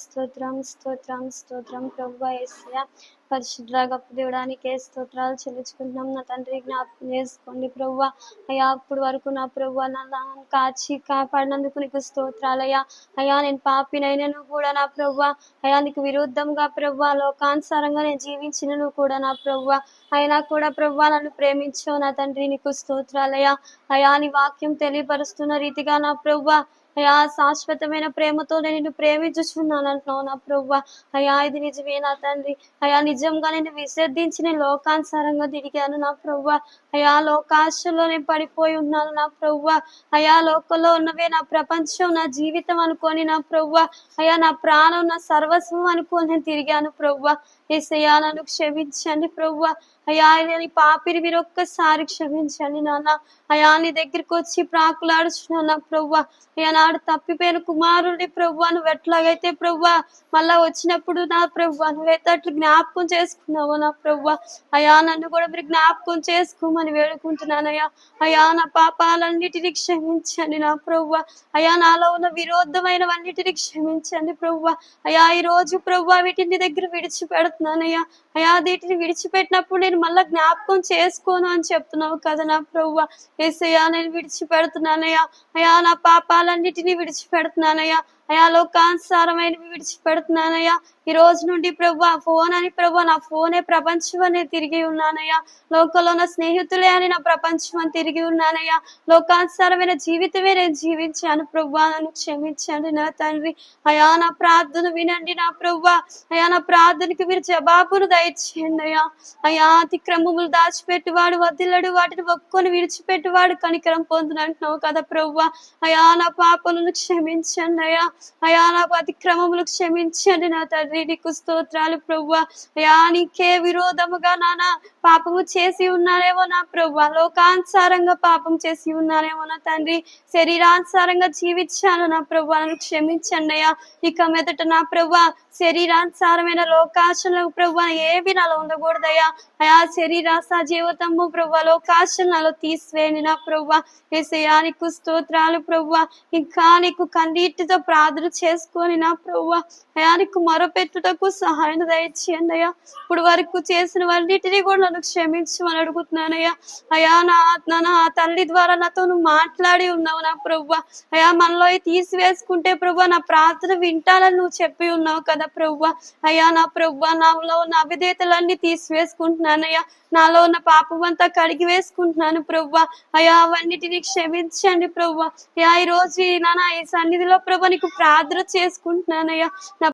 స్తోత్రం స్తోత్రం స్తోత్రం ప్రభువా యేసయ్య పరిశుద్ధ గొప్ప దేవుడానికి స్తోత్రాలు చెల్లించుకుంటున్నాం. నా తండ్రి జ్ఞాపకం చేసుకోండి ప్రభువా. అయ్యా అప్పుడు వరకు నా ప్రభువా నన్ను కాచి కాపాడినందుకు నీకు స్తోత్రాలయ్యా. అయ్యా నేను పాపినైనను కూడా నా ప్రభువా అయ్యా నీకు విరుద్ధంగా ప్రభువా లోకానుసారంగా నేను జీవించినను కూడా నా ప్రభువా అయినా కూడా ప్రభువా నన్ను ప్రేమించావు నా తండ్రి, నీకు స్తోత్రాలయ్యా. అయ్యా నీ వాక్యం తెలియపరుస్తున్న రీతిగా నా ప్రభువా అయ్యా శాశ్వతమైన ప్రేమతో నేను నిన్ను ప్రేమించుచున్నాను అంటున్నావు నా ప్రభువా. అయ్యా ఇది నిజమే నా తండ్రి. అయ్యా నిజంగా నేను విసర్జించి నేను లోకానుసారంగా తిరిగాను నా ప్రభువా. అయ్యా లోకాశలో నేను పడిపోయి ఉన్నాను నా ప్రభువా. అయ్యా లోకంలో ఉన్నవే నా ప్రపంచం, నా జీవితం అనుకొని నా ప్రభువా అయ్యా నా ప్రాణం, నా సర్వస్వం అనుకొని నేను తిరిగాను ప్రభువా. యేసయ్యా నన్ను క్షమించండి ప్రభువా. అయ్యా నీ పాపిని మీరు ఒక్కసారి క్షమించండి నాన్న. అయ్యా నీ దగ్గరికి వచ్చి ప్రాకులాడుచున్నాను నా ప్రభువా. అయ్యా నాడు తప్పిపోయిన కుమారుడి ప్రభువా నువ్వు ఎట్లాగైతే ప్రభువా మళ్ళా వచ్చినప్పుడు నా ప్రభువా నువ్వైతే అట్లు జ్ఞాపకం చేసుకున్నావు నా ప్రభువా. అయ్యా నన్ను కూడా మీరు జ్ఞాపకం చేసుకోమని వేడుకుంటున్నానయ్యా. అయ్యా నా పాపాలన్నిటినీ క్షమించండి నా ప్రభువా. అయ్యా నాలో ఉన్న విరోధమైనవన్నిటినీ క్షమించండి ప్రభువా. అయ్యా ఈ రోజు ప్రభువా వీటిని దగ్గర విడిచిపెడుతున్నానయ్యా. అయ్యా వీటిని విడిచిపెట్టినప్పుడు నేను మళ్ళా జ్ఞాపకం చేసుకోను అని చెప్తున్నావు కదా నా ప్రభువా. యేసయ్యా నేను విడిచిపెడుతున్నానయ్యా. అయ్యా నా పాపాలన్నిటినీ విడిచిపెడుతున్నానయ్యా. అయా లోకానుసారమైనవి విడిచిపెడుతున్నానయ్యా. ఈ రోజు నుండి ప్రభువా ఫోన్ అని ప్రభువా నా ఫోనే ప్రపంచం అని తిరిగి ఉన్నానయ్యా. లోకంలో నా స్నేహితులే అని నా ప్రపంచం అని తిరిగి ఉన్నానయ్యా. లోకానుసారమైన జీవితమే నేను జీవించాను ప్రభువా. నన్ను క్షమించండి నా తండ్రి. అయా నా ప్రార్థన వినండి నా ప్రభువా. అయా నా ప్రార్థనకి మీరు జవాబును దయచేయండి అయ్యా. అయా అతిక్రమములు దాచిపెట్టువాడు వదిలడు, వాటిని ఒక్కొని విడిచిపెట్టువాడు కనికరం పొందునంటున్నావు కదా ప్రభువా. అయా నా పాపలను క్షమించండి అయ్యా. అయా నా అతిక్రమములు క్షమించండి నా తండ్రి, నీకు స్తోత్రాలు ప్రభువా. అయా నీకే విరోధముగా నానా పాపము చేసి ఉన్నానేమో నా ప్రభువా. లోకానుసారంగా పాపం చేసి ఉన్నానేమో నా తండ్రి. శరీరానుసారంగా జీవించాను నా ప్రభువా. నన్ను క్షమించండి అయ్యా. ఇక మీదట నా ప్రభువా శరీరానుసారమైన లోకాశలు ప్రభువా ఏవి నాలో ఉండకూడదయ్యా. అయా శరీరాశ జీవితము ప్రభువా లోకాశలు నాలో తీసివేయండి నా ప్రభువా. యేసయ్యా నీకు స్తోత్రాలు ప్రభువా. ఇంకా నీకు కన్నీటితో ప్రార్థన చేసుకొని నా ప్రభువా అయా నీకు మొరపెట్టుటకు సహాయం దయచేయండి అయ్యా. ఇప్పుడు వరకు చేసిన వాటిని కూడా నన్ను క్షమించమని అడుగుతున్నానయ్యా. అయా నా తల్లి ద్వారా నాతో నువ్వు మాట్లాడి ఉన్నావు నా ప్రభువా. అయా మనలో తీసివేసుకుంటే ప్రభువా నా ప్రార్థన వింటానని నువ్వు చెప్పి ఉన్నావు కదా ప్రభువా. అయ్యా నా ప్రభువా నాలో ఉన్న అవిధేతలన్నీ తీసివేసుకుంటున్నానయ్యా. నాలో ఉన్న పాపం అంతా కడిగి వేసుకుంటున్నాను ప్రభువా. అయా అవన్నిటిని క్షమించండి ప్రభువా. అయా ఈ రోజు ఈ సన్నిధిలో ప్రభువా నీకు ప్రార్థన చేసుకుంటున్నానయ్యా.